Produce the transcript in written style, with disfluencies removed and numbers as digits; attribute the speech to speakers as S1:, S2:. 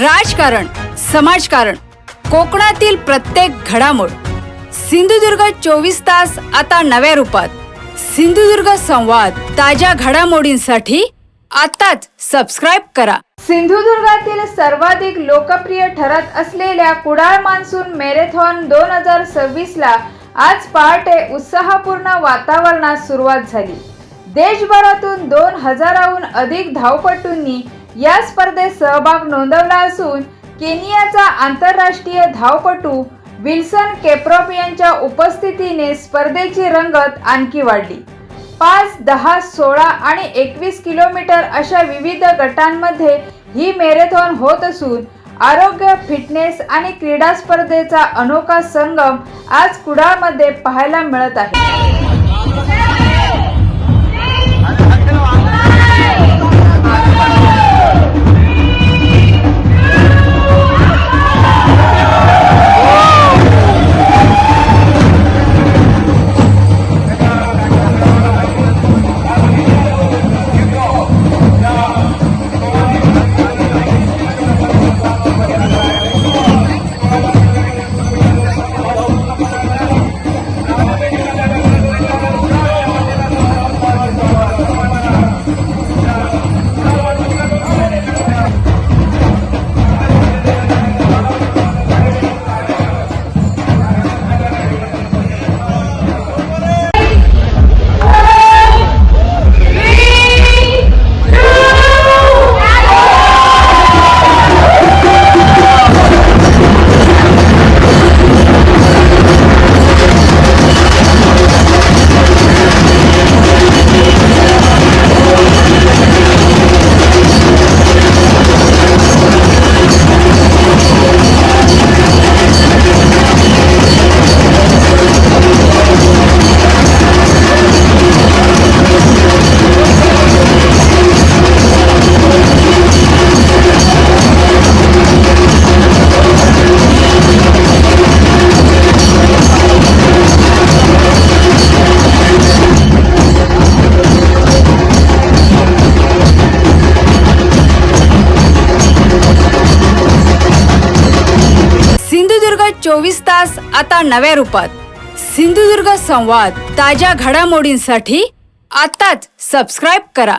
S1: राजकारण, समाजकारण, कोकणातील प्रत्येक घडामोड. सिंधुदुर्ग 24 तास आता नव्या रूपात. सिंधुदुर्ग संवाद, ताज्या घडामोडींसाठी आताच सबस्क्राइब करा. सिंधुदुर्गातील सर्वाधिक लोकप्रिय ठरत असलेल्या कुडाळ मान्सून मॅरेथॉन 2026 ला आज पहाटे उत्साहपूर्ण वातावरणात सुरुवात झाली. देशभरातून 2000हून अधिक धावपटूंनी या स्पर्धेत सहभाग नोंदवला असून केनियाचा आंतरराष्ट्रीय धावपटू विल्सन केप्रॉप यांच्या उपस्थितीने स्पर्धेची रंगत आणखी वाढली. 5, 10, 16 आणि 21 किलोमीटर अशा विविध गटांमध्ये ही मॅरेथॉन होत असून आरोग्य, फिटनेस आणि क्रीडा स्पर्धेचा अनोखा संगम आज कुडाळमध्ये पाहायला मिळत आहे. सिंधुदुर्ग 24 तास आता नव्या रूपात. सिंधुदुर्ग संवाद, ताज्या घडामोडींसाठी आताच सबस्क्राइब करा.